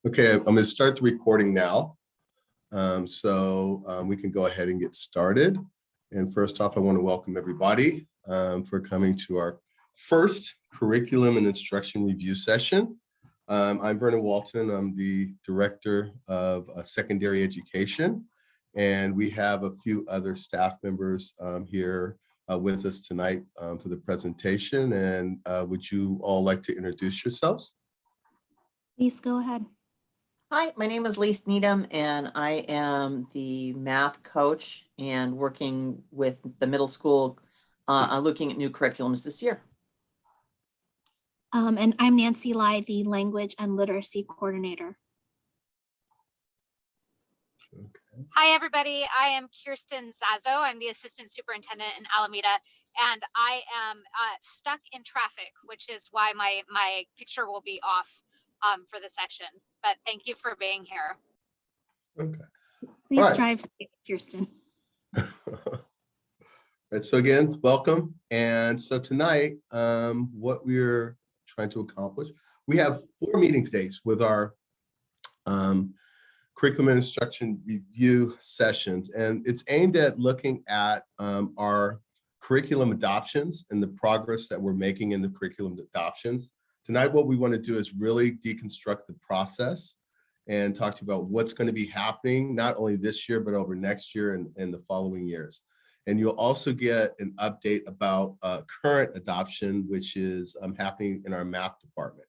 Okay, I'm going to start the recording now. We can go ahead and get started. And first off, I want to welcome everybody for coming to our first curriculum and instruction review session. I'm Vernon Walton. I'm the Director of Secondary Education. And we have a few other staff members here with us tonight for the presentation. And would you all like to introduce yourselves? Please go ahead. Hi, my name is Lise Needham, and I am the math coach and working with the middle school looking at new curriculums this year. And I'm Nancy Lai, the language and literacy coordinator. Okay. Hi, everybody. I am Kirsten Zazo. I'm the assistant superintendent in Alameda, and I am stuck in traffic, which is why my picture will be off for the session. But thank you for being here. Okay. Please drive safe, Kirsten. Right, so again, welcome. And so tonight, what we're trying to accomplish, we have 4 meeting days with our curriculum and instruction review sessions, and it's aimed at looking at our curriculum adoptions and the progress that we're making in the curriculum adoptions. Tonight, what we want to do is really deconstruct the process and talk to you about what's going to be happening, not only this year, but over next year and the following years. And you'll also get an update about current adoption, which is happening in our math department,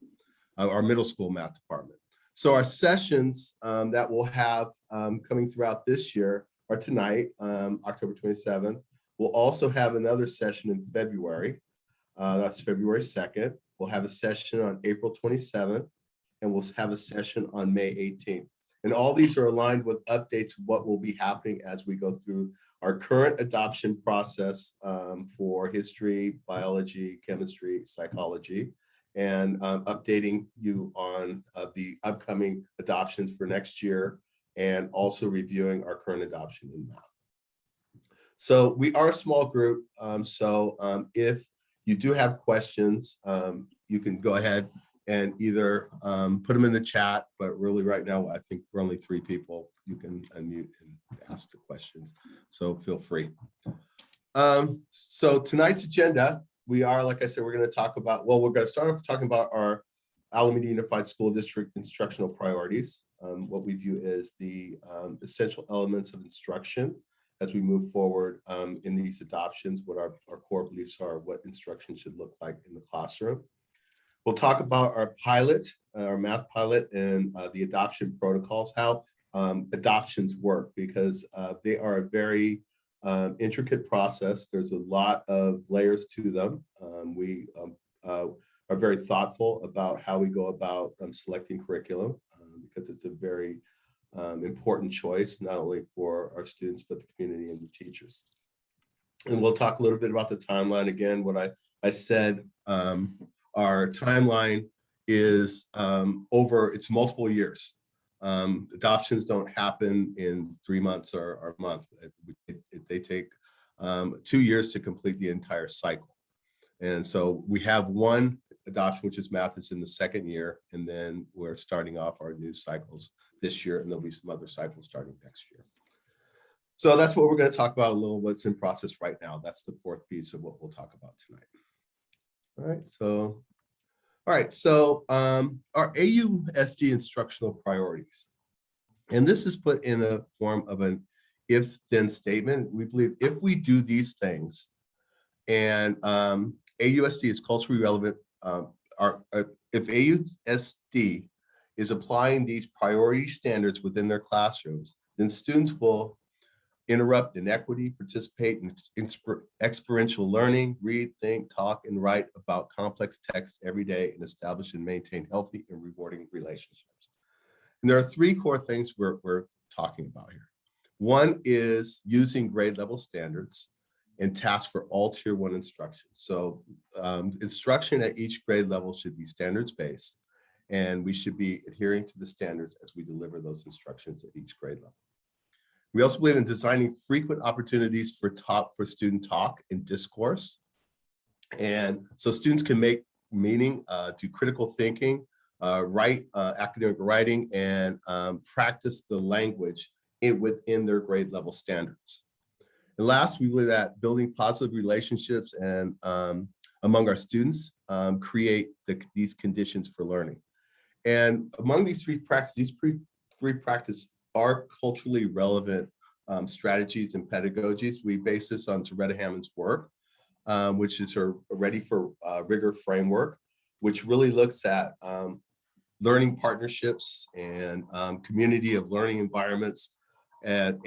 our middle school math department. So our sessions that we'll have coming throughout this year are tonight, October 27th. We'll also have another session in February. That's February 2nd. We'll have a session on April 27th, and we'll have a session on May 18th. And all these are aligned with updates of what will be happening as we go through our current adoption process for history, biology, chemistry, psychology, and updating you on the upcoming adoptions for next year, and also reviewing our current adoption in math. So we are a small group, if you do have questions, you can go ahead and either put them in the chat, but really right now, I think we're only 3 people. You can unmute and ask the questions, so feel free. So tonight's agenda, we are, like I said, we're going to talk about, well, we're going to start off talking about our Alameda Unified School District instructional priorities, what we view as the essential elements of instruction as we move forward in these adoptions, what our core beliefs are, what instruction should look like in the classroom. We'll talk about our pilot, our math pilot, and the adoption protocols, how adoptions work, because they are a very intricate process. There's a lot of layers to them. We are very thoughtful about how we go about selecting curriculum because it's a very important choice, not only for our students, but the community and the teachers. And we'll talk a little bit about the timeline. Again, what I said, our timeline is it's multiple years. Adoptions don't happen in 3 months or a month. They take 2 years to complete the entire cycle. And so we have one adoption, which is math, is in the 2nd year, and then we're starting off our new cycles this year, and there'll be some other cycles starting next year. So that's what we're going to talk about, a little what's in process right now. That's the 4th piece of what we'll talk about tonight. All right, so our AUSD instructional priorities, and this is put in the form of an if-then statement. We believe if we do these things, and AUSD is culturally relevant, if AUSD is applying these priority standards within their classrooms, then students will interrupt inequity, participate in experiential learning, read, think, talk, and write about complex text every day, and establish and maintain healthy and rewarding relationships. And there are 3 core things we're talking about here. One is using grade level standards and tasks for all tier 1 instruction. So instruction at each grade level should be standards-based, and we should be adhering to the standards as we deliver those instructions at each grade level. We also believe in designing frequent opportunities for student talk and discourse. And so students can make meaning, do critical thinking, write academic writing and practice the language within their grade level standards. And last, we believe that building positive relationships and among our students create these conditions for learning. And among these three practices are culturally relevant strategies and pedagogies. We base this on Toretta Hammond's work, which is her Ready for Rigor framework, which really looks at learning partnerships and community of learning environments and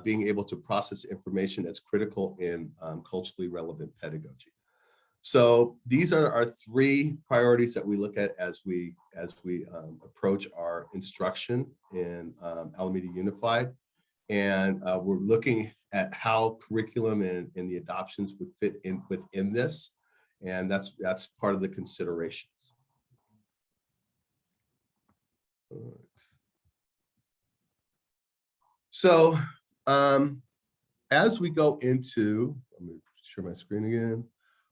being able to process information that's critical in culturally relevant pedagogy. So these are our three priorities that we look at as we approach our instruction in Alameda Unified. And we're looking at how curriculum and the adoptions would fit in within this. And that's part of the considerations. All right. So as we go into, let me share my screen again.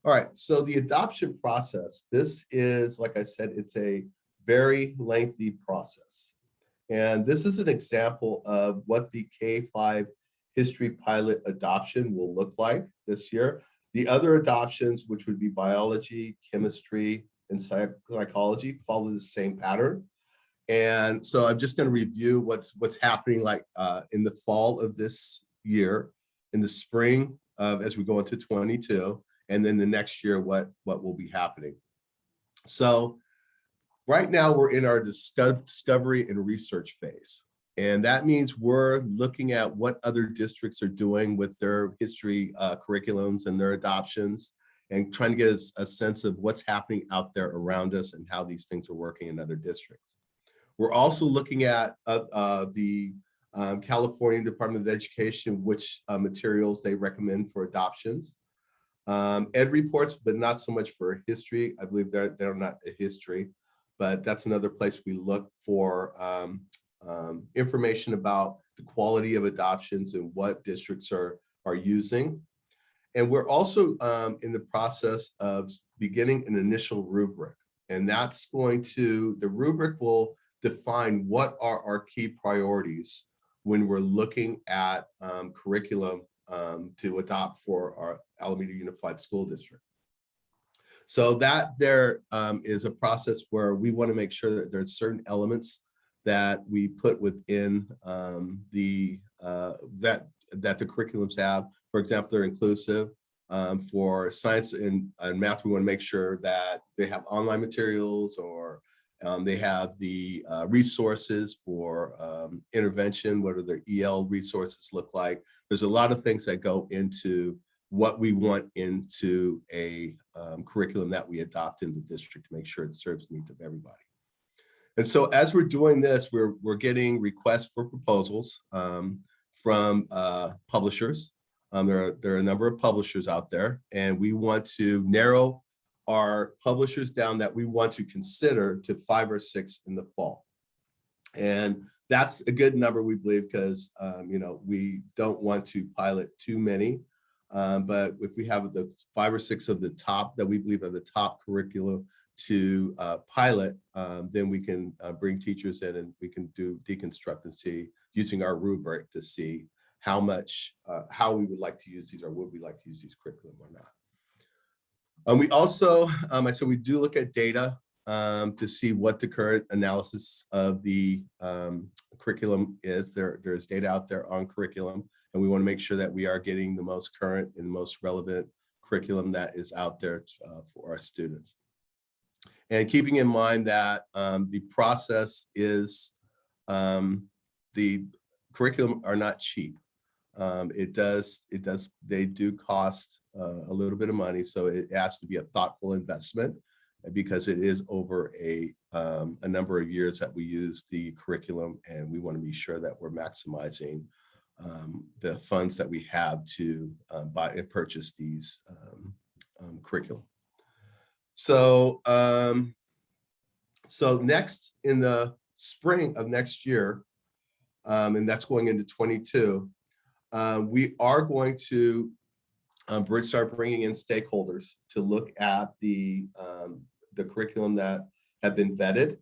All right, so the adoption process, this is, like I said, it's a very lengthy process. And this is an example of what the K-5 history pilot adoption will look like this year. The other adoptions, which would be biology, chemistry, and psychology, follow the same pattern. And so I'm just going to review what's happening like in the fall of this year, in the spring of as we go into 22, and then the next year what will be happening. So right now we're in our discovery and research phase. And that means we're looking at what other districts are doing with their history curriculums and their adoptions, and trying to get a sense of what's happening out there around us and how these things are working in other districts. We're also looking at the California Department of Education, which materials they recommend for adoptions. Ed reports, but not so much for history. I believe they're not a history, but that's another place we look for information about the quality of adoptions and what districts are using. And we're also in the process of beginning an initial rubric. And that's the rubric will define what are our key priorities when we're looking at curriculum to adopt for our Alameda Unified School District. So that there is a process where we want to make sure that there's certain elements that we put within that the curriculums have. For example, they're inclusive. For science and math, we want to make sure that they have online materials, or they have the resources for intervention. What do their EL resources look like? There's a lot of things that go into what we want into a curriculum that we adopt in the district to make sure it serves the needs of everybody. And so as we're doing this, we're getting requests for proposals from publishers. There are a number of publishers out there, and we want to narrow our publishers down that we want to consider to 5 or 6 in the fall. And that's a good number, we believe, because we don't want to pilot too many. But if we have the 5 or 6 of the top that we believe are the top curriculum to pilot, then we can bring teachers in and we can do deconstruct and see, using our rubric, to see how we would like to use these, or would we like to use these curriculum or not. We also, I said we do look at data to see what the current analysis of the curriculum is. There's data out there on curriculum, and we want to make sure that we are getting the most current and most relevant curriculum that is out there for our students. And keeping in mind that the process is, the curriculum are not cheap. They do cost a little bit of money, so it has to be a thoughtful investment, because it is over a number of years that we use the curriculum, and we want to be sure that we're maximizing the funds that we have to buy and purchase these curriculum. So next, in the spring of next year, and that's going into 22, we are going to start bringing in stakeholders to look at the curriculum that have been vetted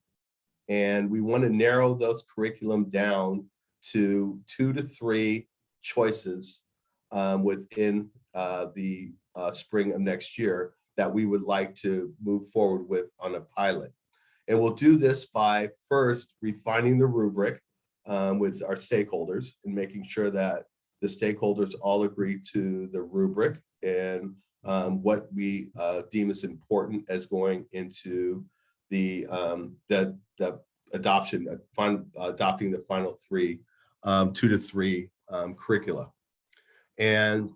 And we want to narrow those curriculum down to 2 to 3 choices within the spring of next year that we would like to move forward with on a pilot. And we'll do this by first refining the rubric with our stakeholders and making sure that the stakeholders all agree to the rubric and what we deem as important as going into the adopting the final 3, 2 to 3 curricula. And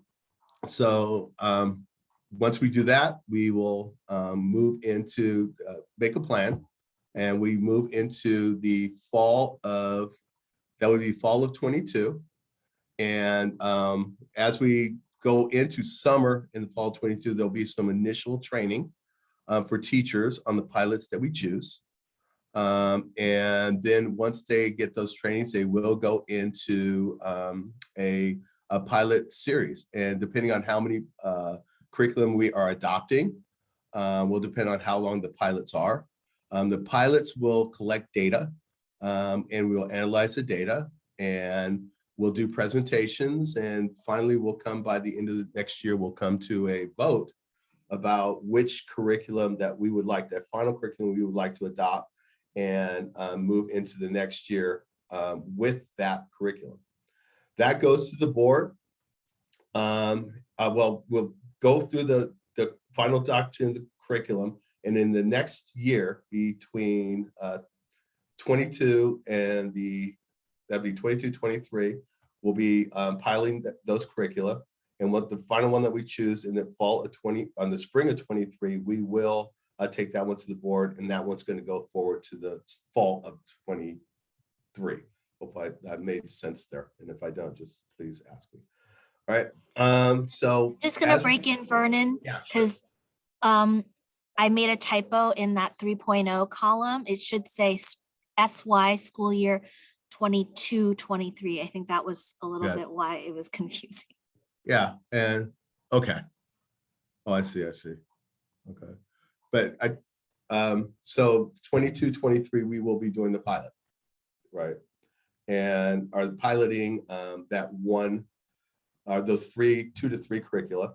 so once we do that, we will move into make a plan, and we move into the fall of, that would be fall of 22. And as we go into summer in the fall 22, there'll be some initial training for teachers on the pilots that we choose. And then once they get those trainings, they will go into a pilot series. And depending on how many curriculum we are adopting, will depend on how long the pilots are. The pilots will collect data, and we will analyze the data, and we'll do presentations, and finally we'll come by the end of the next year, we'll come to a vote about which curriculum that we would like, that final curriculum we would like to adopt and move into the next year with that curriculum. That goes to the board. Well, we'll go through the final adoption of the curriculum, and in the next year between 22 and that'd be 22, 23, we'll be piloting those curricula. And what the final one that we choose in the fall of on the spring of 23, we will take that one to the board, and that one's going to go forward to the fall of 23. Hopefully that made sense there. And if I don't, just please ask me. All right. So Just gonna break in, Vernon, yeah, sure. because I made a typo in that 3.0 column. It should say SY school year 22-23. I think that was a little bit why it was confusing. Yeah, and okay. Oh, I see. Okay. But so 22, 23, we will be doing the pilot, right? And are piloting that one, those 2 to 3 curricula.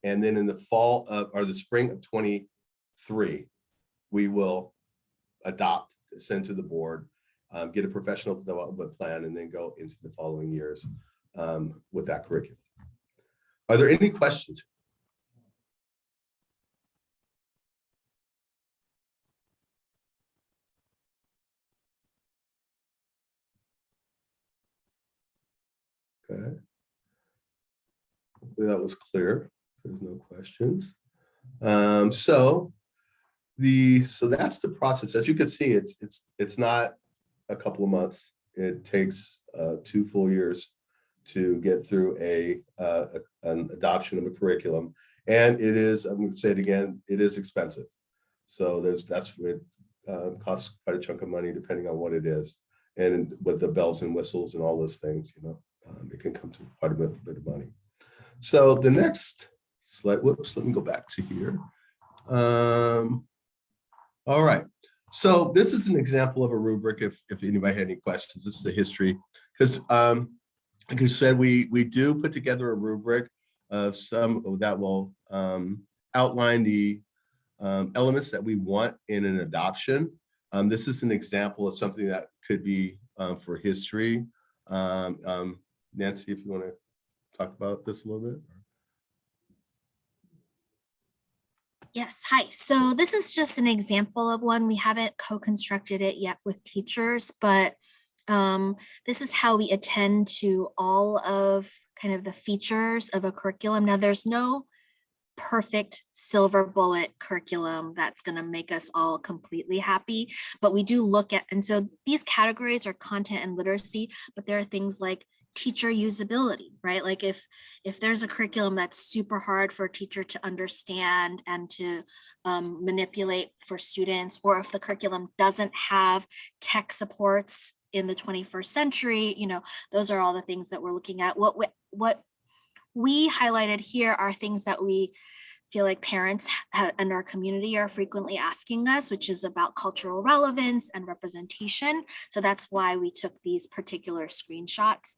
And then in the fall of, or the spring of 23, we will adopt, send to the board, get a professional development plan, and then go into the following years with that curriculum. Are there any questions? Okay. Hopefully that was clear. There's no questions. So that's the process. As you can see, it's not a couple of months. It takes 2 full years to get through an adoption of a curriculum, and it is, I'm going to say it again, it is expensive. So that's what costs quite a chunk of money depending on what it is, and with the bells and whistles and all those things, it can come to quite a bit of money. So the next slide, whoops, let me go back to here. All right, so this is an example of a rubric. If anybody had any questions, this is the history, because like I said, we do put together a rubric of some that will outline the elements that we want in an adoption. This is an example of something that could be for history. Nancy, if you want to talk about this a little bit. Yes, hi. So this is just an example of one. We haven't co-constructed it yet with teachers, but this is how we attend to all of kind of the features of a curriculum. Now, there's no perfect silver bullet curriculum that's going to make us all completely happy, but we do look at, and so these categories are content and literacy, but there are things like teacher usability, right? Like if there's a curriculum that's super hard for a teacher to understand and to manipulate for students, or if the curriculum doesn't have tech supports in the 21st century, those are all the things that we're looking at. What we highlighted here are things that we feel like parents in our community are frequently asking us, which is about cultural relevance and representation. So that's why we took these particular screenshots.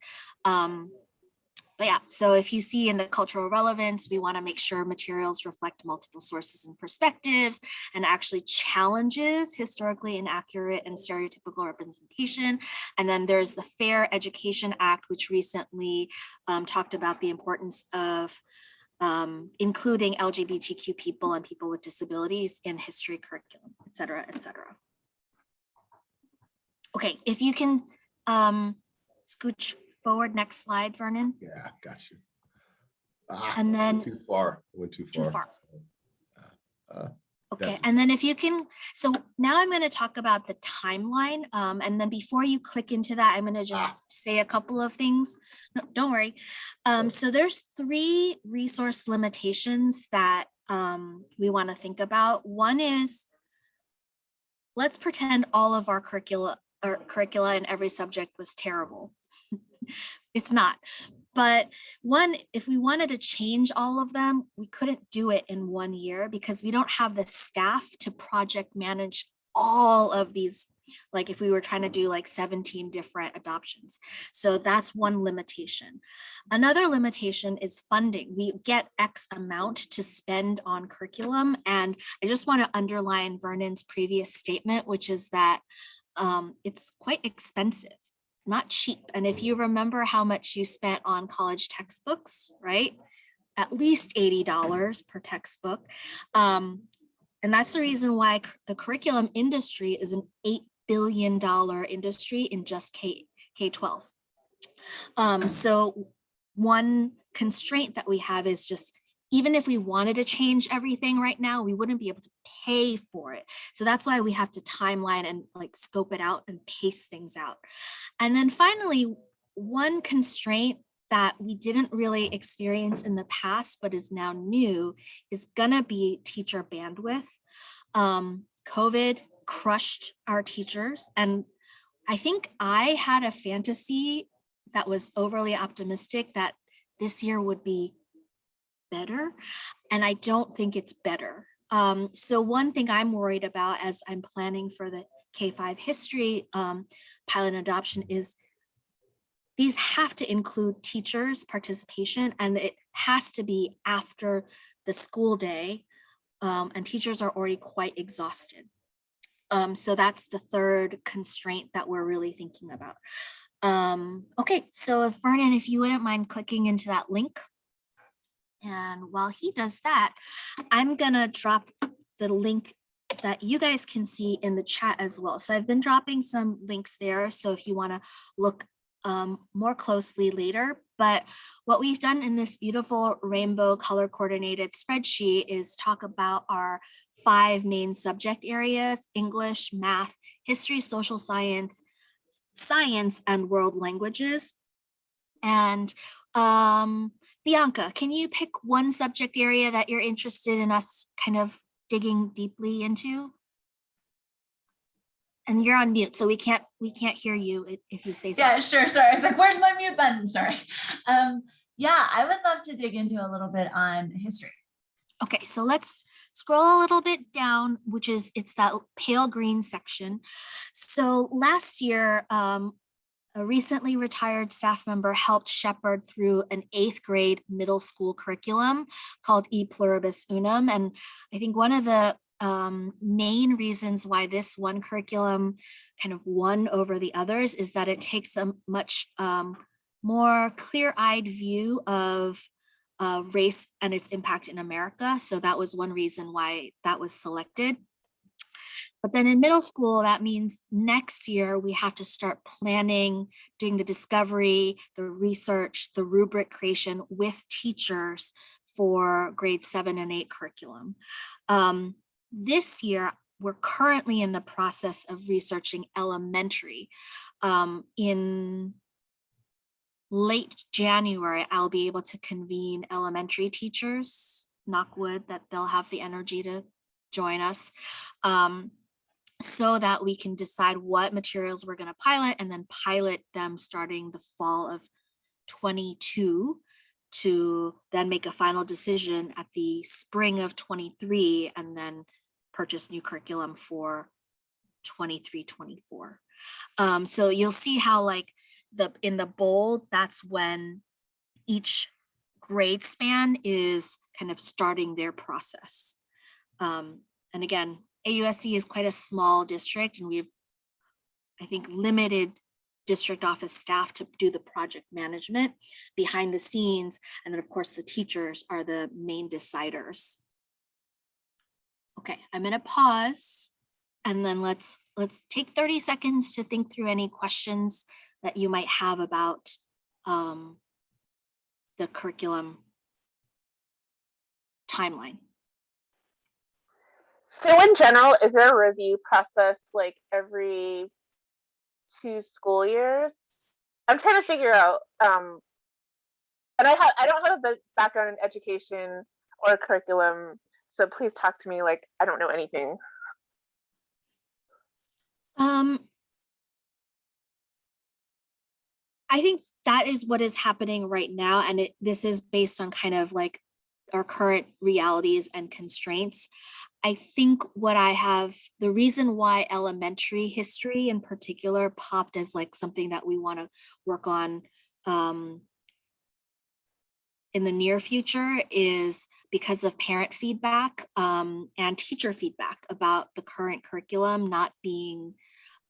But yeah, so if you see in the cultural relevance, we want to make sure materials reflect multiple sources and perspectives and actually challenges historically inaccurate and stereotypical representation. And then there's the Fair Education Act, which recently talked about the importance of including LGBTQ people and people with disabilities in history curriculum, et cetera, et cetera. Okay, if you can scooch forward, next slide, Vernon. Yeah, got you. And then too far. Went too far. Too far. Okay, That's- and then if you can, so now I'm going to talk about the timeline. And then before you click into that, I'm going to just say a couple of things. No, don't worry. So there's 3 resource limitations that we want to think about. One is, let's pretend all of our curricula in every subject was terrible. It's not. But one, if we wanted to change all of them, we couldn't do it in 1 year because we don't have the staff to project manage all of these, like if we were trying to do like 17 different adoptions. So that's one limitation. Another limitation is funding. We get X amount to spend on curriculum. And I just want to underline Vernon's previous statement, which is that it's quite expensive. Not cheap. And if you remember how much you spent on college textbooks, right? At least $80 per textbook. And that's the reason why the curriculum industry is an $8 billion industry in just K-12. So one constraint that we have is just, even if we wanted to change everything right now, we wouldn't be able to pay for it. So that's why we have to timeline and like scope it out and pace things out. And then finally, one constraint that we didn't really experience in the past, but is now new, is gonna be teacher bandwidth. COVID crushed our teachers. And I think I had a fantasy that was overly optimistic that this year would be better. And I don't think it's better. So one thing I'm worried about as I'm planning for the K-5 history pilot adoption is these have to include teachers' participation, and it has to be after the school day, and teachers are already quite exhausted. So that's the third constraint that we're really thinking about. Okay, so if Vernon, if you wouldn't mind clicking into that link. And while he does that, I'm gonna drop the link that you guys can see in the chat as well. So I've been dropping some links there. So if you wanna look more closely later, but what we've done in this beautiful rainbow color coordinated spreadsheet is talk about our 5 main subject areas: English, math, history, social science, and world languages. And Bianca, can you pick one subject area that you're interested in us kind of digging deeply into? And you're on mute, so we can't hear you if you say something. Yeah, sure. Sorry. I was like, where's my mute button? Sorry. Yeah, I would love to dig into a little bit on history. Okay, so let's scroll a little bit down, it's that pale green section. So last year, a recently retired staff member helped shepherd through an 8th grade middle school curriculum called E Pluribus Unum. And I think one of the main reasons why this one curriculum kind of won over the others is that it takes a much more clear-eyed view of race and its impact in America. So that was one reason why that was selected. But then in middle school, that means next year we have to start planning, doing the discovery, the research, the rubric creation with teachers for grade 7 and 8 curriculum. This year, we're currently in the process of researching elementary. In late January, I'll be able to convene elementary teachers, knock wood that they'll have the energy to join us, so that we can decide what materials we're going to pilot and then pilot them starting the fall of 22 to then make a final decision at the spring of 23 and then purchase new curriculum for 23-24. So you'll see how like in the bold, that's when each grade span is kind of starting their process. And again, AUSD is quite a small district, and we have, I think, limited district office staff to do the project management behind the scenes. And then of course the teachers are the main deciders. Okay, I'm gonna pause and then let's take 30 seconds to think through any questions that you might have about the curriculum timeline. So in general, is there a review process like every 2 school years? I'm trying to figure out, and I don't have a background in education or curriculum, so please talk to me like I don't know anything. I think that is what is happening right now, and this is based on kind of like our current realities and constraints. I think the reason why elementary history in particular popped as like something that we want to work on in the near future is because of parent feedback and teacher feedback about the current curriculum not being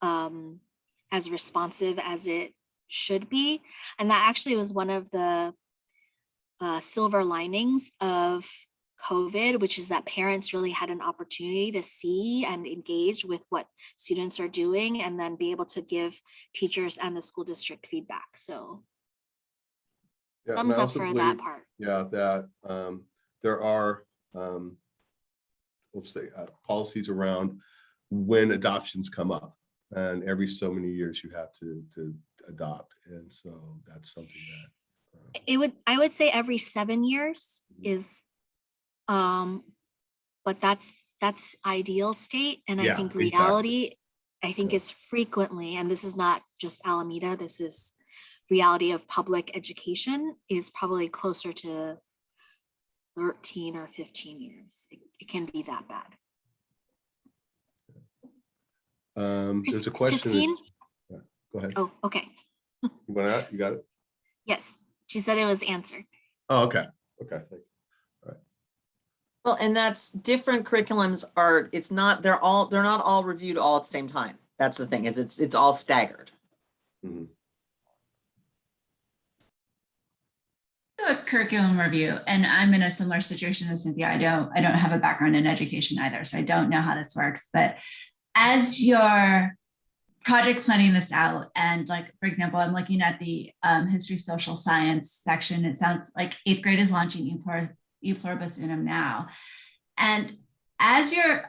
as responsive as it should be. And that actually was one of the silver linings of COVID, which is that parents really had an opportunity to see and engage with what students are doing and then be able to give teachers and the school district feedback. So Yeah, thumbs up for that part. Yeah, that there are, let's say, policies around when adoptions come up, and every so many years you have to adopt, and so that's something that I would say every 7 years is, but that's ideal state, and I Yeah, think exactly. reality, I think Yeah. is frequently, and this is not just Alameda, this is reality of public education, is probably closer to 13 or 15 years. It can be that bad. There's a question. Christine? Yeah, go ahead. Oh, okay. You went out? You got it? Yes, she said it was answered. Oh, okay. Okay, thank you. Well, and that's different curriculums are, it's not, they're not all reviewed all at the same time. That's the thing, is it's all staggered. Mhm. Do a curriculum review, and I'm in a similar situation as Cynthia. I don't have a background in education either, so I don't know how this works. But as you're project planning this out, and like, for example, I'm looking at the history social science section. It sounds like 8th grade is launching E Pluribus Unum now. And as you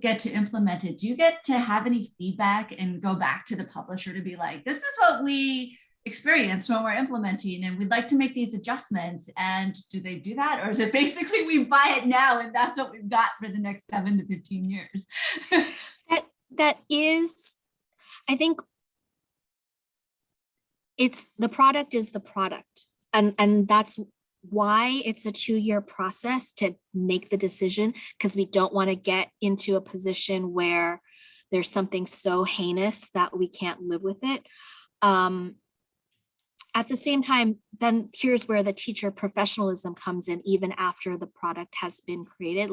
get to implement it, do you get to have any feedback and go back to the publisher to be like, this is what we experienced when we're implementing, and we'd like to make these adjustments? And do they do that? Or is it basically we buy it now and that's what we've got for the next 7 to 15 years? That is, I think the product is the product. And that's why it's a 2-year process to make the decision, because we don't want to get into a position where there's something so heinous that we can't live with it. At the same time, then here's where the teacher professionalism comes in, even after the product has been created.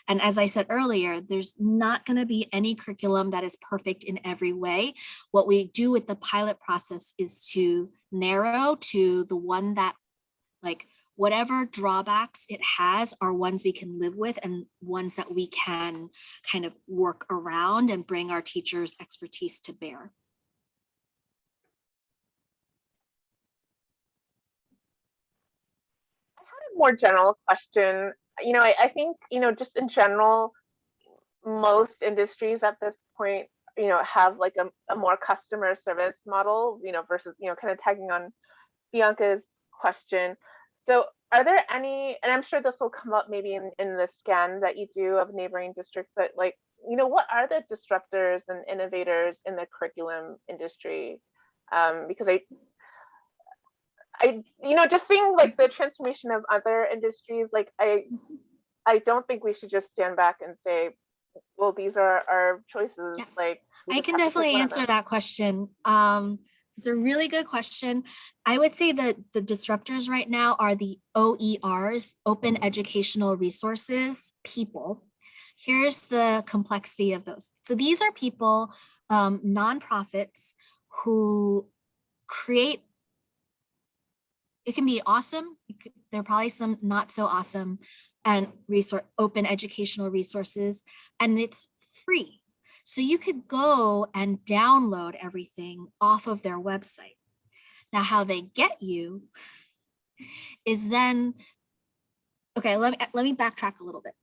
And as I said earlier, there's not going to be any curriculum that is perfect in every way. What we do with the pilot process is to narrow to the one that, like, whatever drawbacks it has are ones we can live with and ones that we can kind of work around and bring our teachers' expertise to bear. More general question. I think, just in general, most industries at this point, have like a more customer service model, versus, kind of tagging on Bianca's question. So are there any, and I'm sure this will come up maybe in the scan that you do of neighboring districts, but like, what are the disruptors and innovators in the curriculum industry? Because just seeing like the transformation of other industries, like I don't think we should just stand back and say, well, these are our choices. Yeah. Like we I just can have to pick definitely one of answer them. that question. It's a really good question. I would say that the disruptors right now are the OERs, open educational resources people. Here's the complexity of those. So these are people, nonprofits who create, it can be awesome. There are probably some not so awesome and open educational resources, and it's free. So you could go and download everything off of their website. Now, how they get you is then, okay, let me backtrack a little bit.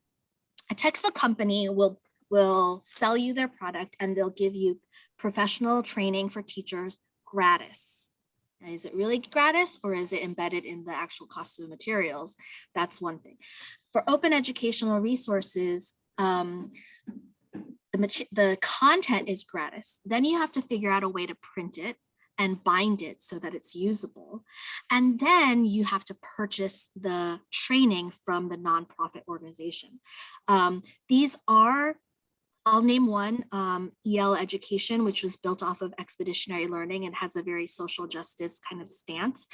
A textbook company will sell you their product and they'll give you professional training for teachers gratis. Now, is it really gratis or is it embedded in the actual cost of materials? That's one thing. For open educational resources, the content is gratis. Then you have to figure out a way to print it and bind it so that it's usable. And then you have to purchase the training from the nonprofit organization. These are, I'll name one, EL Education, which was built off of expeditionary learning and has a very social justice kind of stance.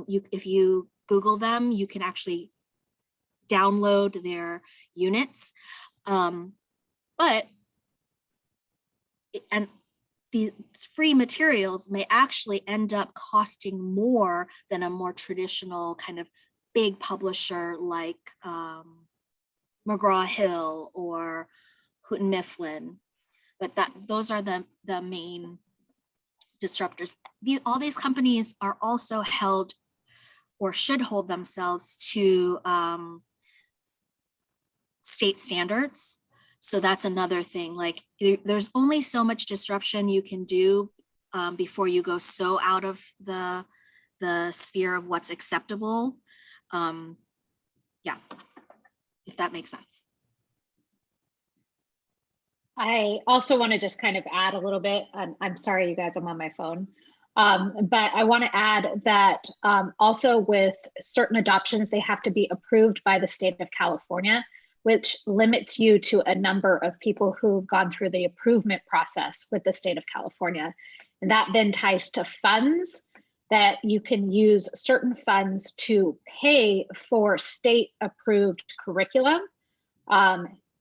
If you Google them, you can actually download their units. And these free materials may actually end up costing more than a more traditional kind of big publisher like McGraw-Hill or Houghton Mifflin. But those are the main disruptors. All these companies are also held or should hold themselves to state standards. So that's another thing. Like there's only so much disruption you can do before you go so out of the sphere of what's acceptable. Yeah, if that makes sense. I also want to just kind of add a little bit. I'm sorry, you guys, I'm on my phone. But I want to add that also with certain adoptions, they have to be approved by the state of California, which limits you to a number of people who've gone through the approvement process with the state of California. And that then ties to funds that you can use certain funds to pay for state approved curriculum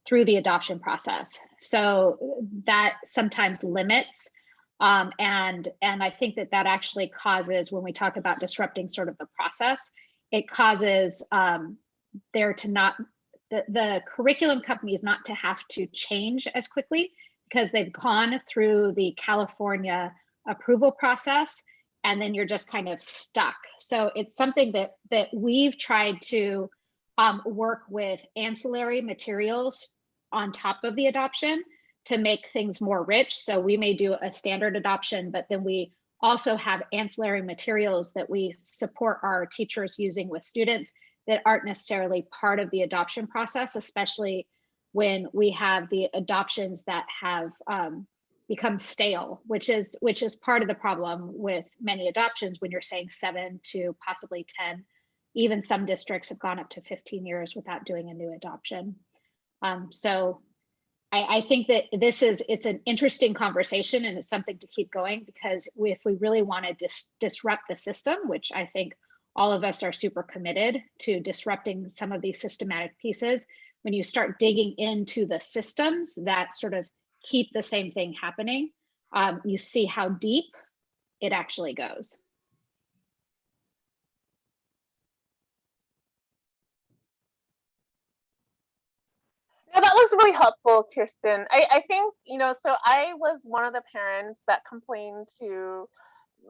through the adoption process. So that sometimes limits, and I think that actually causes, when we talk about disrupting sort of the process, it causes there to not, the curriculum companies not to have to change as quickly because they've gone through the California approval process, and then you're just kind of stuck. So it's something that we've tried to work with ancillary materials on top of the adoption to make things more rich. So we may do a standard adoption, but then we also have ancillary materials that we support our teachers using with students that aren't necessarily part of the adoption process, especially when we have the adoptions that have become stale, which is part of the problem with many adoptions when you're saying 7 to possibly 10. Even some districts have gone up to 15 years without doing a new adoption. So I think that it's an interesting conversation, and it's something to keep going, because if we really want to disrupt the system, which I think all of us are super committed to disrupting some of these systematic pieces, when you start digging into the systems that sort of keep the same thing happening, you see how deep it actually goes. No, that was really helpful, Kirsten. I think, so I was one of the parents that complained to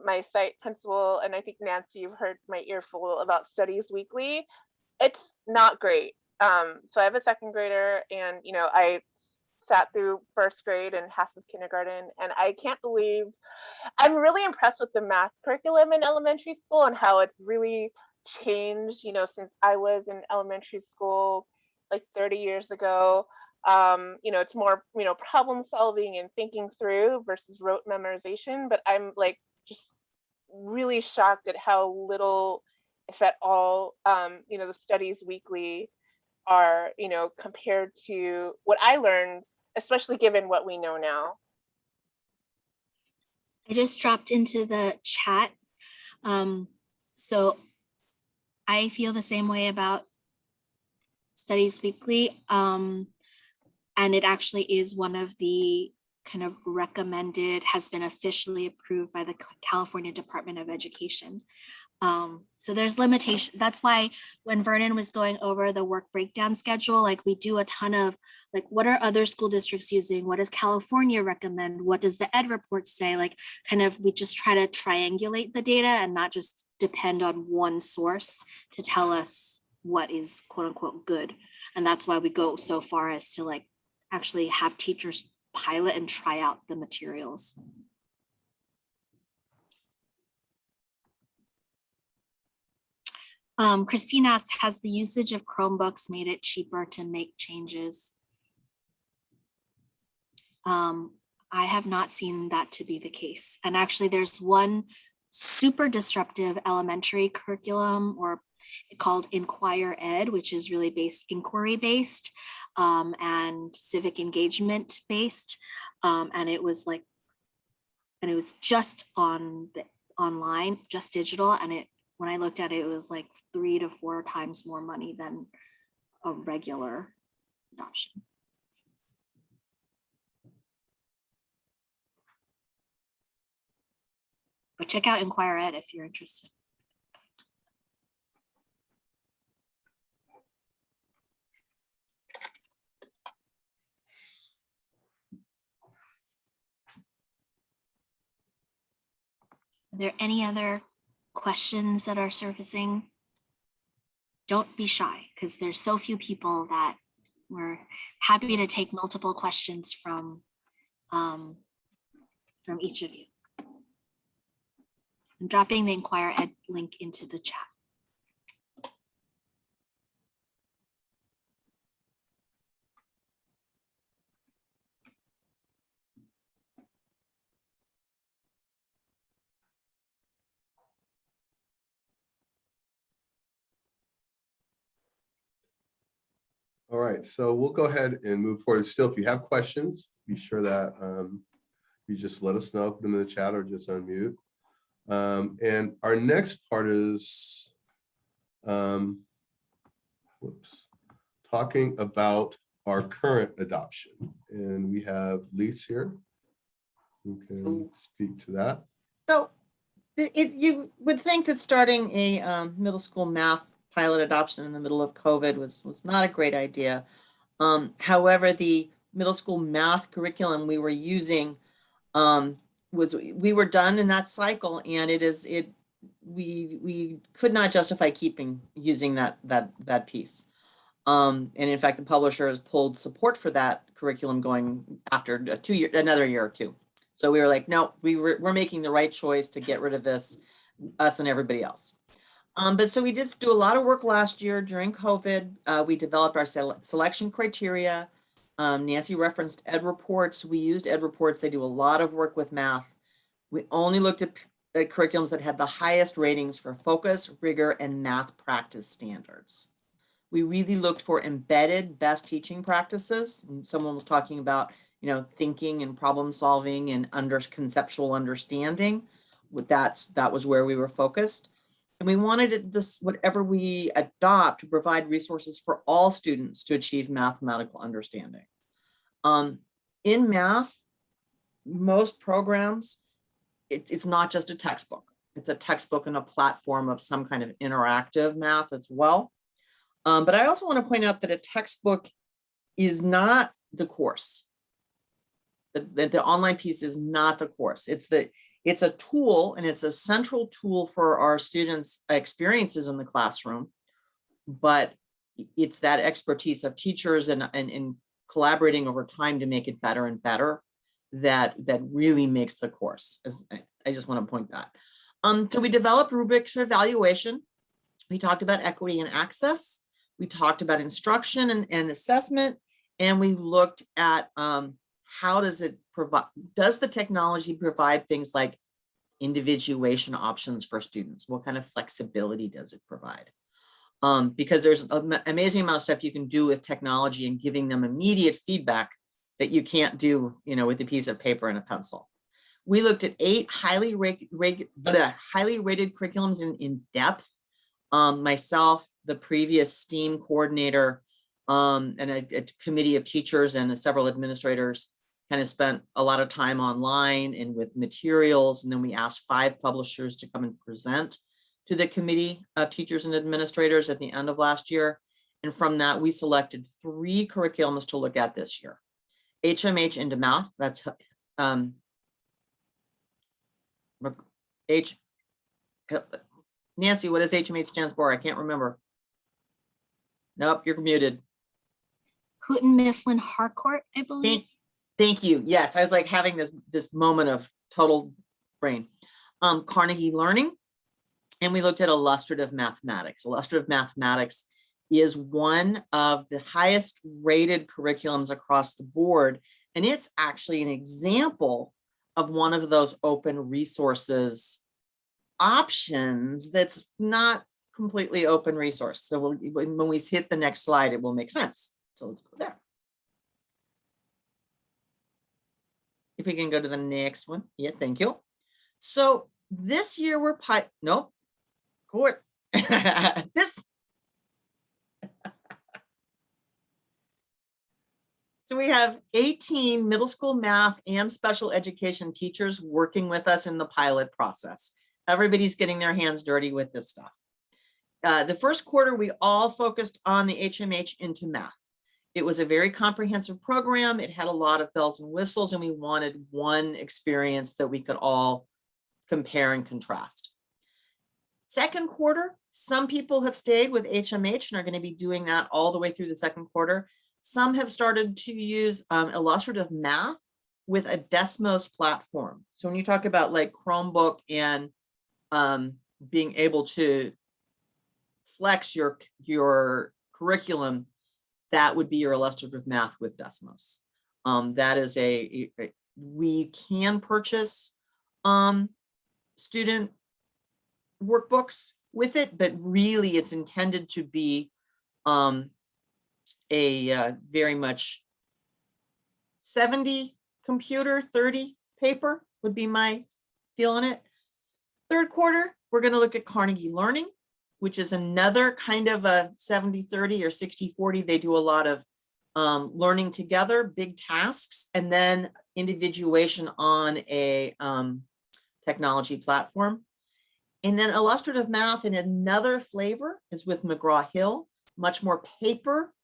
my site principal, and I think Nancy, you've heard my earful about Studies Weekly. It's not great. So I have a second grader, and I sat through first grade and half of kindergarten, and I can't believe, I'm really impressed with the math curriculum in elementary school and how it's really changed, since I was in elementary school like 30 years ago. It's more, problem solving and thinking through versus rote memorization, but I'm like just really shocked at how little, if at all, the studies weekly are, compared to what I learned, especially given what we know now. I just dropped into the chat. So I feel the same way about Studies Weekly. And it actually is one of the kind of recommended, has been officially approved by the California Department of Education. So there's limitation. That's why when Vernon was going over the work breakdown schedule, like we do a ton of like, what are other school districts using? What does California recommend? What does the ed report say? Like kind of, we just try to triangulate the data and not just depend on one source to tell us what is quote unquote good. And that's why we go so far as to like actually have teachers pilot and try out the materials. Christine asks, has the usage of Chromebooks made it cheaper to make changes? I have not seen that to be the case. And actually there's one super disruptive elementary curriculum or called Inquire Ed, which is really inquiry based and civic engagement based. And it was just on the online, just digital. And when I looked at it, it was like 3 to 4 times more money than a regular adoption. But check out Inquire Ed if you're interested. Are there any other questions that are surfacing? Don't be shy, because there's so few people that we're happy to take multiple questions from each of you. I'm dropping the Inquire Ed link into the chat. All right, so we'll go ahead and move forward. Still, if you have questions, be sure that you just let us know, put them in the chat or just unmute. And our next part is talking about our current adoption. And we have Lise here who can speak to that. So you would think that starting a middle school math pilot adoption in the middle of COVID was not a great idea. However, the middle school math curriculum we were using we were done in that cycle, and we could not justify using that piece. And in fact, the publisher has pulled support for that curriculum going after another year or two. So we were like, no, we're making the right choice to get rid of this, us and everybody else. But so we did do a lot of work last year during COVID. We developed our selection criteria. Nancy referenced ed reports. We used ed reports. They do a lot of work with math. We only looked at curriculums that had the highest ratings for focus, rigor, and math practice standards. We really looked for embedded best teaching practices. Someone was talking about, thinking and problem solving and conceptual understanding. That was where we were focused. And we wanted whatever we adopt to provide resources for all students to achieve mathematical understanding. In math, most programs, it's not just a textbook. It's a textbook and a platform of some kind of interactive math as well. But I also want to point out that a textbook is not the course. The online piece is not the course. It's a tool, and it's a central tool for our students' experiences in the classroom, but it's that expertise of teachers and collaborating over time to make it better and better that really makes the course. I just want to point that. So we developed rubrics for evaluation. We talked about equity and access. We talked about instruction and assessment, and we looked at how does the technology provide things like individuation options for students? What kind of flexibility does it provide? Because there's an amazing amount of stuff you can do with technology and giving them immediate feedback that you can't do, you know, with a piece of paper and a pencil. We looked at 8 highly rated curriculums in depth. Myself, the previous STEAM coordinator, and a committee of teachers and several administrators kind of spent a lot of time online and with materials. And then we asked 5 publishers to come and present to the committee of teachers and administrators at the end of last year. And from that, we selected 3 curriculums to look at this year. HMH into math, that's Nancy, what does HMH stands for? I can't remember. Nope, you're muted. Houghton Mifflin Harcourt, I believe. Thank you. Yes, I was like having this moment of total brain. Carnegie Learning, and we looked at illustrative mathematics. Illustrative mathematics is one of the highest rated curriculums across the board, and it's actually an example of one of those open resources options that's not completely open resource. So when we hit the next slide, it will make sense. So let's go there. If we can go to the next one. Yeah, thank you. So this year we're nope. Court. So we have 18 middle school math and special education teachers working with us in the pilot process. Everybody's getting their hands dirty with this stuff. The first quarter, we all focused on the HMH into math. It was a very comprehensive program. It had a lot of bells and whistles, and we wanted one experience that we could all compare and contrast. Second quarter, some people have stayed with HMH and are going to be doing that all the way through the second quarter. Some have started to use illustrative math with a Desmos platform. So when you talk about like Chromebook and being able to flex your curriculum, that would be your illustrative math with Desmos. That is we can purchase student workbooks with it, but really it's intended to be very much 70 computer, 30 paper would be my feel on it. Third quarter, we're going to look at Carnegie Learning, which is another kind of a 70-30 or 60-40. They do a lot of learning together, big tasks, and then individuation on a technology platform. And then illustrative math in another flavor is with McGraw-Hill, much more paper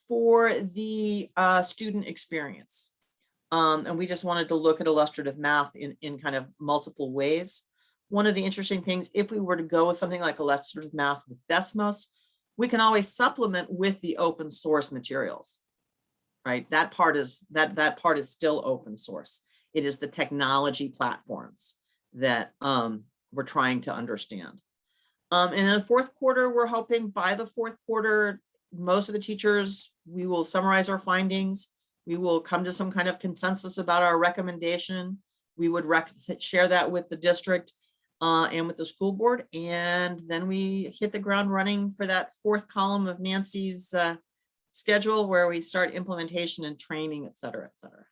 for the student experience. And we just wanted to look at illustrative math in kind of multiple ways. One of the interesting things, if we were to go with something like illustrative math with Desmos, we can always supplement with the open source materials, right? That part is still open source. It is the technology platforms that we're trying to understand. And in the fourth quarter, we're hoping by the fourth quarter, most of the teachers, we will summarize our findings. We will come to some kind of consensus about our recommendation. We would share that with the district and with the school board. And then we hit the ground running for that fourth column of Nancy's schedule, where we start implementation and training, et cetera, et cetera.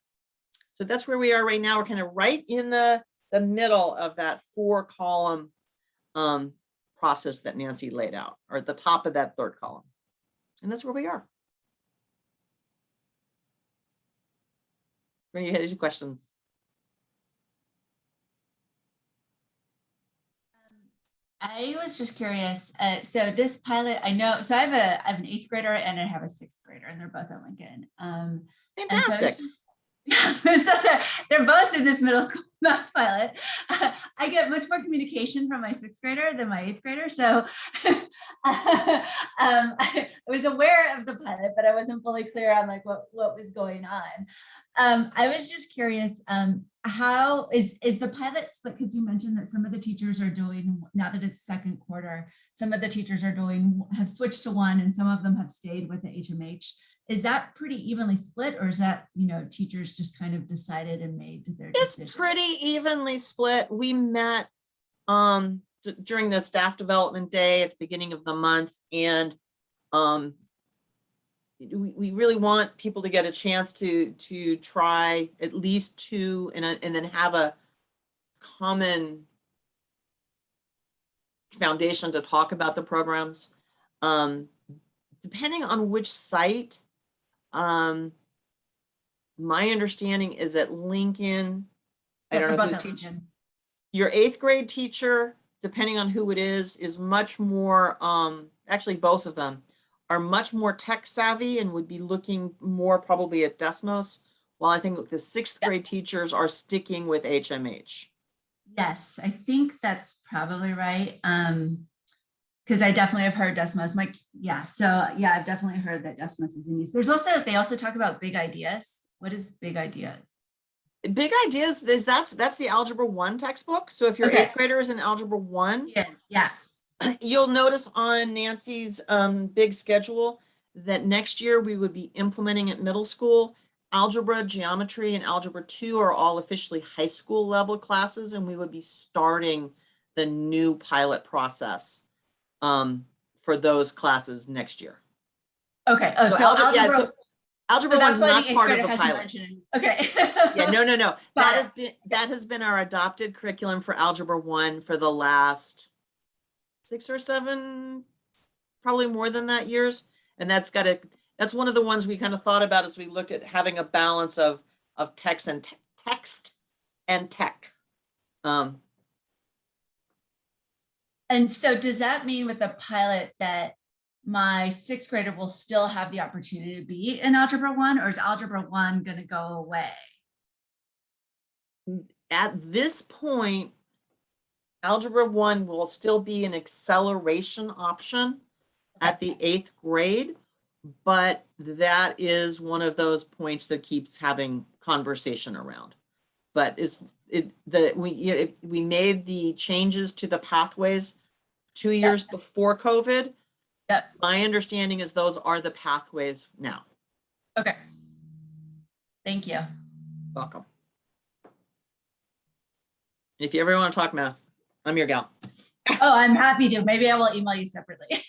So that's where we are right now. We're kind of right in the middle of that 4-column process that Nancy laid out, or at the top of that third column. And that's where we are. When you had any questions. I was just curious. So this pilot, I know, so I have an 8th grader and I have a 6th grader, and they're both at Lincoln. Fantastic. So they're both in this middle school math pilot. I get much more communication from my 6th grader than my 8th grader. So I was aware of the pilot, but I wasn't fully clear on like what was going on. I was just curious, how is the pilot split? Because you mentioned that some of the teachers are doing, now that it's second quarter, some of the teachers have switched to one and some of them have stayed with the HMH. Is that pretty evenly split, or is that, teachers just kind of decided and made their decision? It's pretty evenly split. We met during the staff development day at the beginning of the month. And we really want people to get a chance to try at least two and then have a common foundation to talk about the programs. Depending on which site, my understanding is that Lincoln, I don't know who's teaching. Your 8th grade teacher, depending on who it is much more, actually both of them are much more tech savvy and would be looking more probably at Desmos, while I think the 6th grade teachers are sticking with HMH. Yes, I think that's probably right. Because I definitely have heard Desmos. I've definitely heard that Desmos is in use. They also talk about big ideas. What is big ideas? Big ideas, that's the Algebra 1 textbook. So if your 8th grader is in Algebra 1, yeah. You'll notice on Nancy's big schedule that next year we would be implementing at middle school. Algebra, geometry, and Algebra 2 are all officially high school level classes, and we would be starting the new pilot process for those classes next year. Okay. Oh, so algebra. Algebra 1's not part of the pilot. Okay. Yeah, no. That has been our adopted curriculum for Algebra 1 for the last 6 or 7, probably more than that years. And that's one of the ones we kind of thought about as we looked at having a balance of text and tech. And so does that mean with the pilot that my 6th grader will still have the opportunity to be in Algebra 1, or is Algebra 1 going to go away? At this point, Algebra 1 will still be an acceleration option at the 8th grade, but that is one of those points that keeps having conversation around. But we made the changes to the pathways 2 years before COVID. Yep. My understanding is those are the pathways now. Okay. Thank you. Welcome. If you ever want to talk math, I'm your gal. Oh, I'm happy to. Maybe I will email you separately.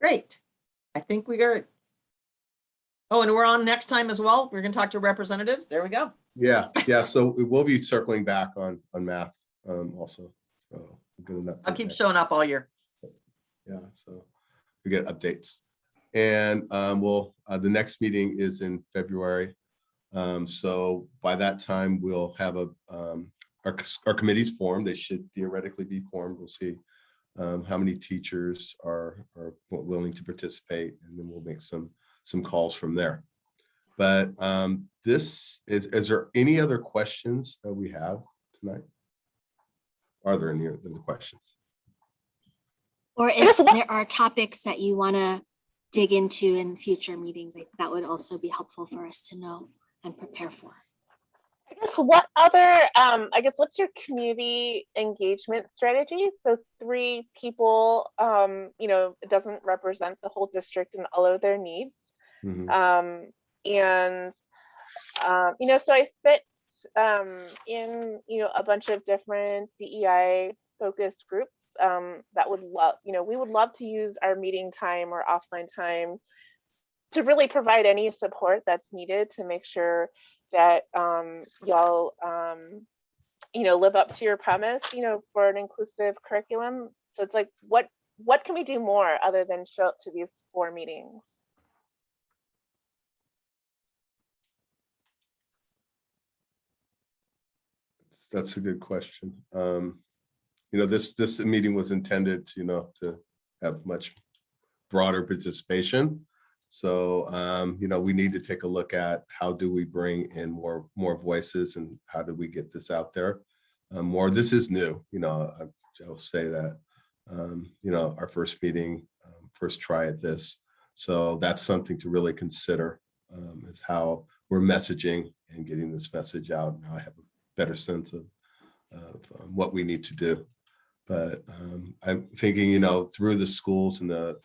Great. I think we got it. Oh, and we're on next time as well. We're going to talk to representatives. There we go. Yeah. So we will be circling back on math also. So I'll keep showing up all year. Yeah, so we get updates. And the next meeting is in February. So by that time, we'll have our committees formed. They should theoretically be formed. We'll see how many teachers are willing to participate, and then we'll make some calls from there. But is there any other questions that we have tonight? Are there any other questions? Or if there are topics that you want to dig into in future meetings, that would also be helpful for us to know and prepare for. I guess what's your community engagement strategy? So 3 people, it doesn't represent the whole district and all of their needs. Mm-hmm. So I sit in, a bunch of different DEI focused groups that would love, we would love to use our meeting time or offline time to really provide any support that's needed to make sure that y'all, live up to your promise, for an inclusive curriculum. So it's like, what can we do more other than show up to these 4 meetings? That's a good question. This meeting was intended to have much broader participation. So, we need to take a look at how do we bring in more voices, and how do we get this out there more. This is new, I'll say that, our first meeting, first try at this. So that's something to really consider, is how we're messaging and getting this message out. And I have a better sense of what we need to do. But I'm thinking, through the schools and the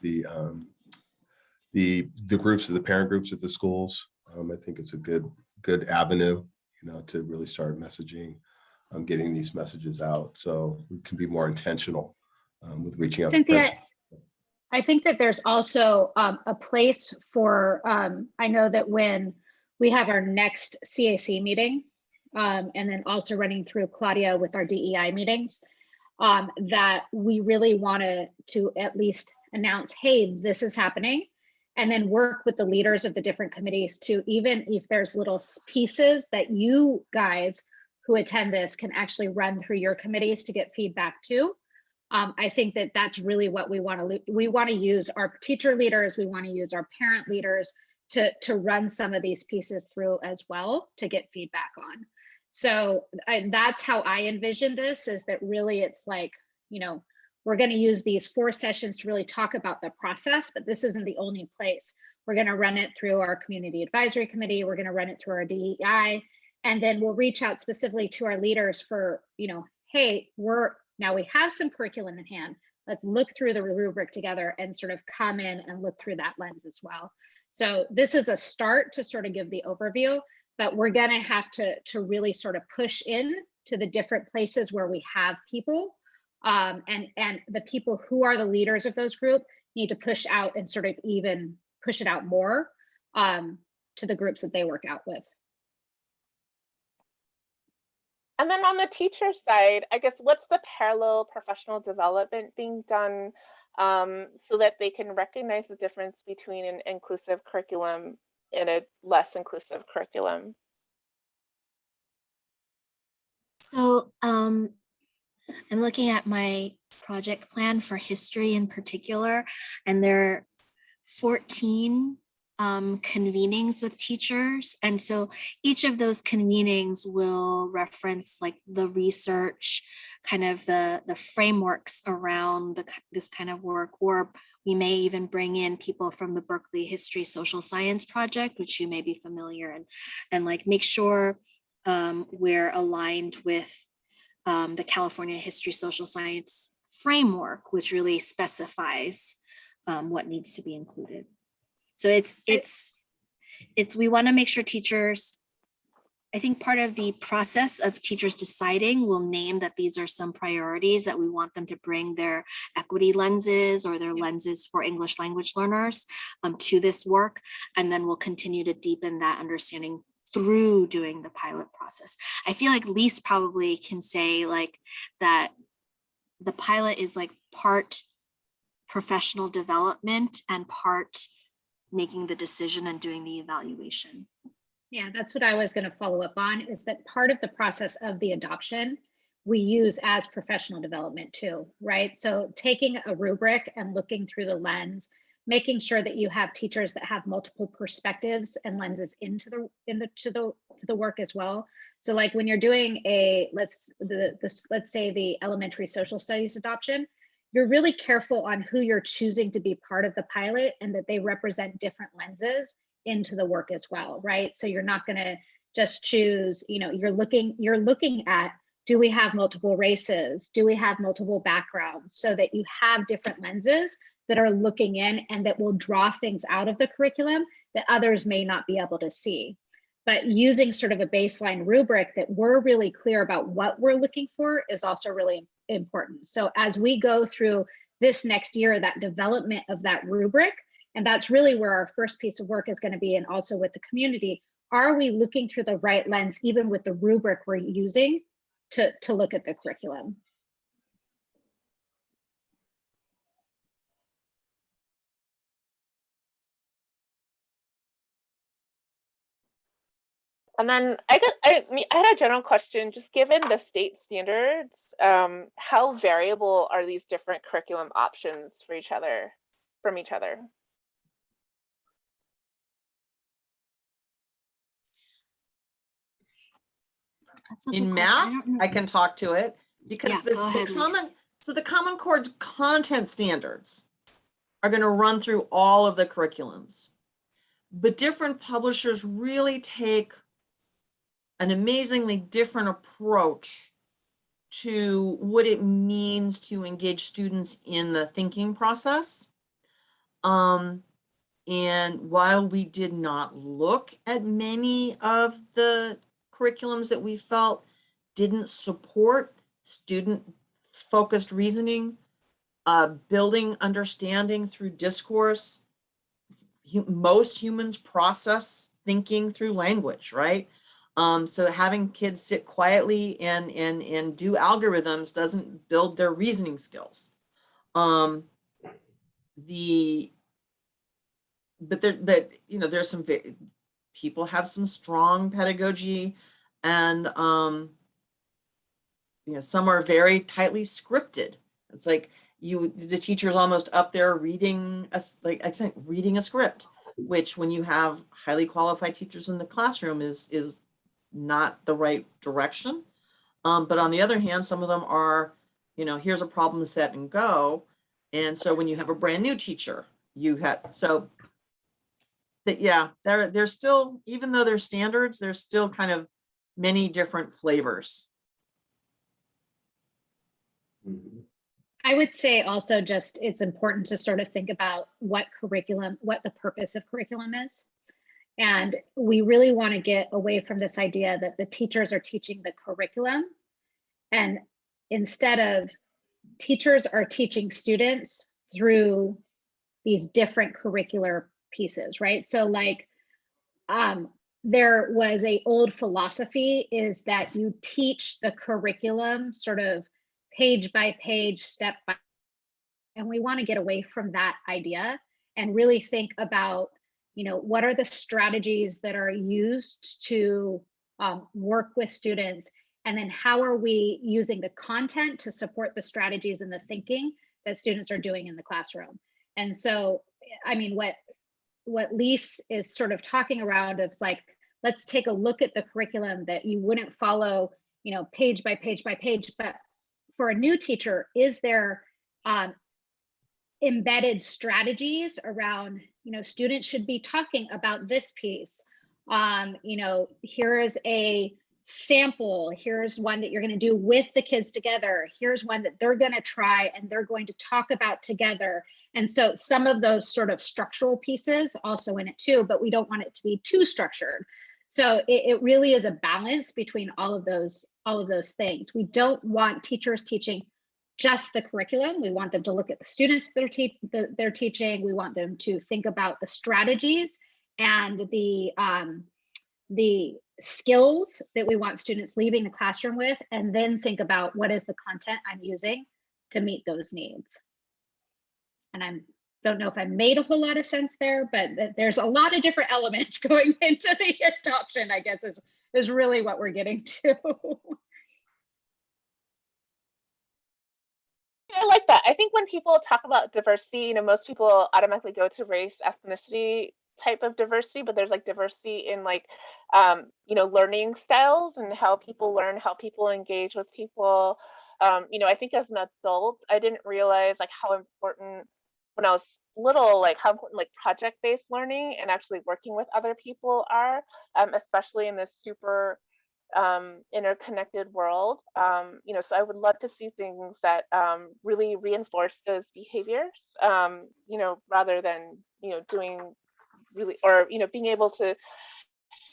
groups, the parent groups at the schools, I think it's a good good avenue, to really start messaging, getting these messages out, so we can be more intentional with reaching out to Cynthia, parents. I think that there's also a place for, I know that when we have our next CAC meeting, and then also running through Claudia with our DEI meetings, that we really want to at least announce, hey, this is happening, and then work with the leaders of the different committees to, even if there's little pieces that you guys who attend this can actually run through your committees to get feedback too. I think that that's really what we want to. We want to use our teacher leaders. We want to use our parent leaders to run some of these pieces through as well to get feedback on. So that's how I envision this, is that really it's like, we're going to use these 4 sessions to really talk about the process, but this isn't the only place. We're going to run it through our community advisory committee. We're going to run it through our DEI, and then we'll reach out specifically to our leaders for, hey, now we have some curriculum in hand. Let's look through the rubric together and sort of come in and look through that lens as well. So this is a start to sort of give the overview, but we're going to have to really sort of push in to the different places where we have people, and the people who are the leaders of those groups need to push out and sort of even push it out more to the groups that they work out with. And then on the teacher side, I guess, what's the parallel professional development being done so that they can recognize the difference between an inclusive curriculum and a less inclusive curriculum? So I'm looking at my project plan for history in particular, and there are 14 convenings with teachers. And so each of those convenings will reference like the research, kind of the frameworks around this kind of work, or we may even bring in people from the Berkeley History Social Science Project, which you may be familiar, and like make sure we're aligned with the California History Social Science framework, which really specifies what needs to be included. So we want to make sure teachers, I think part of the process of teachers deciding will name that these are some priorities that we want them to bring their equity lenses or their lenses for English language learners to this work. And then we'll continue to deepen that understanding through doing the pilot process. I feel like Lise probably can say like that the pilot is like part professional development and part making the decision and doing the evaluation. Yeah, that's what I was going to follow up on, is that part of the process of the adoption we use as professional development too, right? So taking a rubric and looking through the lens, making sure that you have teachers that have multiple perspectives and lenses into the work as well. So like when you're doing let's say the elementary social studies adoption, you're really careful on who you're choosing to be part of the pilot and that they represent different lenses into the work as well, right? So you're not going to just choose, you're looking at, do we have multiple races? Do we have multiple backgrounds? So that you have different lenses that are looking in and that will draw things out of the curriculum that others may not be able to see. But using sort of a baseline rubric that we're really clear about what we're looking for is also really important. So as we go through this next year, that development of that rubric, and that's really where our first piece of work is going to be, and also with the community, are we looking through the right lens, even with the rubric we're using to look at the curriculum? And then I had a general question, just given the state standards, how variable are these different curriculum options from each other? In math, I can talk to it because the Common Core's content standards are going to run through all of the curriculums. But different publishers really take an amazingly different approach to what it means to engage students in the thinking process. And while we did not look at many of the curriculums that we felt didn't support student-focused reasoning, building understanding through discourse, most humans process thinking through language, right? So having kids sit quietly and do algorithms doesn't build their reasoning skills. But you know, there's some people have some strong pedagogy, and you know, some are very tightly scripted. It's like the teacher's almost up there reading like I said, reading a script, which when you have highly qualified teachers in the classroom is not the right direction. But on the other hand, some of them are, you know, here's a problem set and go. And so when you have a brand new teacher, you have, so that, yeah, there's still, even though there's standards, there's still kind of many different flavors. I would say also just it's important to sort of think about what the purpose of curriculum is. And we really want to get away from this idea that the teachers are teaching the curriculum, and instead of teachers are teaching students through these different curricular pieces, right? So like there was a old philosophy is that you teach the curriculum sort of page by page, step by, and we want to get away from that idea and really think about, you know, what are the strategies that are used to work with students, and then how are we using the content to support the strategies and the thinking that students are doing in the classroom. And so, I mean, what Lise is sort of talking around of like, let's take a look at the curriculum that you wouldn't follow, you know, page by page by page, but for a new teacher, is there embedded strategies around, you know, students should be talking about this piece. You know, here is a sample. Here's one that you're going to do with the kids together. Here's one that they're going to try and they're going to talk about together. And so some of those sort of structural pieces also in it too, but we don't want it to be too structured. So it really is a balance between all of those things. We don't want teachers teaching just the curriculum. We want them to look at the students that they're teaching. We want them to think about the strategies and the skills that we want students leaving the classroom with, and then think about what is the content I'm using to meet those needs. And I don't know if I made a whole lot of sense there, but there's a lot of different elements going into the adoption, I guess is really what we're getting to. I like that. I think when people talk about diversity, you know, most people automatically go to race, ethnicity type of diversity, but there's like diversity in like, you know, learning styles and how people learn, how people engage with people. You know, I think as an adult, I didn't realize like how important when I was little, like how important like project-based learning and actually working with other people are, especially in this super interconnected world. You know, so I would love to see things that really reinforce those behaviors, you know, rather than, you know, doing really, or, you know, being able to,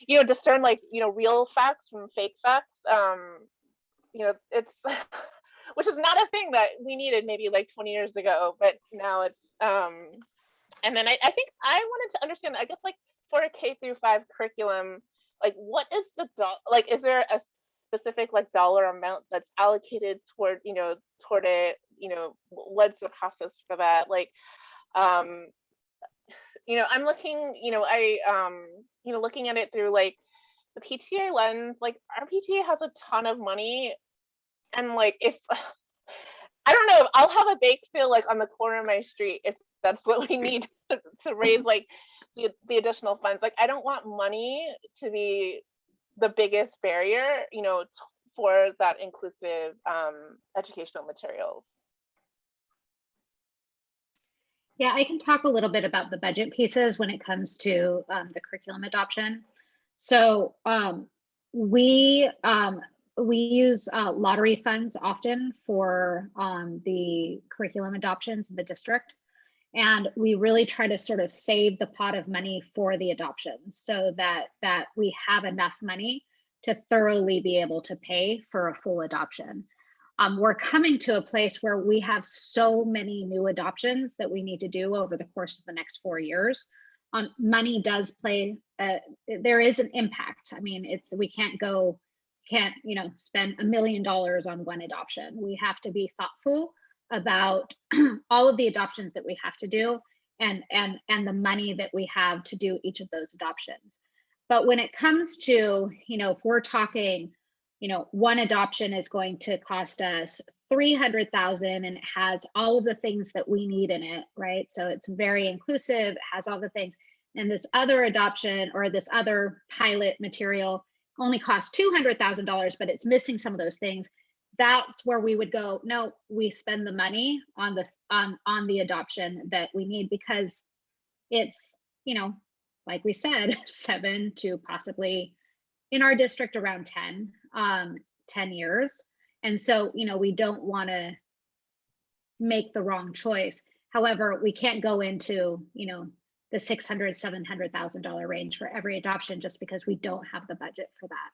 you know, discern like, you know, real facts from fake facts. You know, it's, which is not a thing that we needed maybe like 20 years ago, but now it's, and then I think I wanted to understand, I guess like for a K-5 curriculum, like what is the like is there a specific like dollar amount that's allocated toward, you know, toward it, you know, what's the process for that? Like you know, I'm looking, you know, you know, looking at it through like the PTA lens, like our PTA has a ton of money, and like if I don't know, I'll have a bake sale like on the corner of my street if that's what we need to raise like the additional funds. Like I don't want money to be the biggest barrier, you know, for that inclusive educational materials. Yeah, I can talk a little bit about the budget pieces when it comes to the curriculum adoption. So we use lottery funds often for the curriculum adoptions in the district. And we really try to sort of save the pot of money for the adoptions so that we have enough money to thoroughly be able to pay for a full adoption. We're coming to a place where we have so many new adoptions that we need to do over the course of the next 4 years. Money does play, there is an impact. I mean, we can't spend $1 million on one adoption. We have to be thoughtful about all of the adoptions that we have to do and the money that we have to do each of those adoptions. But when it comes to, if we're talking, one adoption is going to cost us $300,000 and it has all of the things that we need in it, right? So it's very inclusive, it has all the things. And this other adoption or this other pilot material only costs $200,000, but it's missing some of those things. That's where we would go, no, we spend the money on the adoption that we need, because it's, like we said, 7 to possibly in our district around 10 years. And so, we don't want to make the wrong choice. However, we can't go into, the $600,000, $700,000 range for every adoption just because we don't have the budget for that.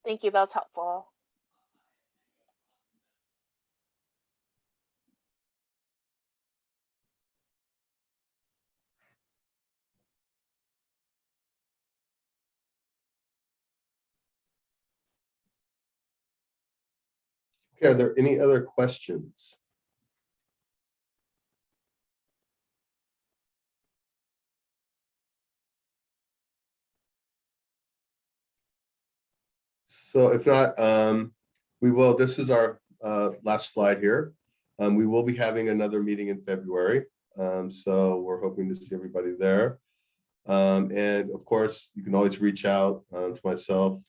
Thank you, that's helpful. Okay, are there any other questions? So if not, this is our last slide here. We will be having another meeting in February. So we're hoping to see everybody there. And of course, you can always reach out to myself,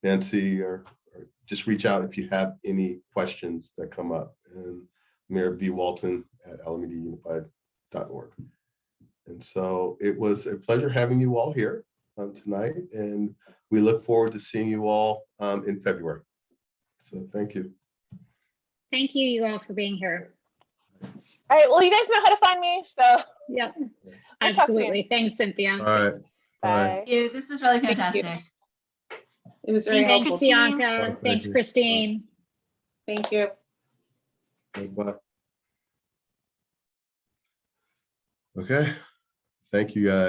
Nancy, or just reach out if you have any questions that come up. And Mayor B. Walton at AlamedaUnified.org. And so it was a pleasure having you all here tonight, and we look forward to seeing you all in February. So thank you. Thank you all for being here. All right, well, you guys know how to find me, so. Yep, We'll talk soon. absolutely. Thanks, Cynthia. All right. Bye. Bye. Thank you. This was really Thank you. fantastic. It was very Thanks, helpful. Christine. Bianca. Thank Thanks, you. Christine. Thank you. Bye. Okay. Thank you, guys.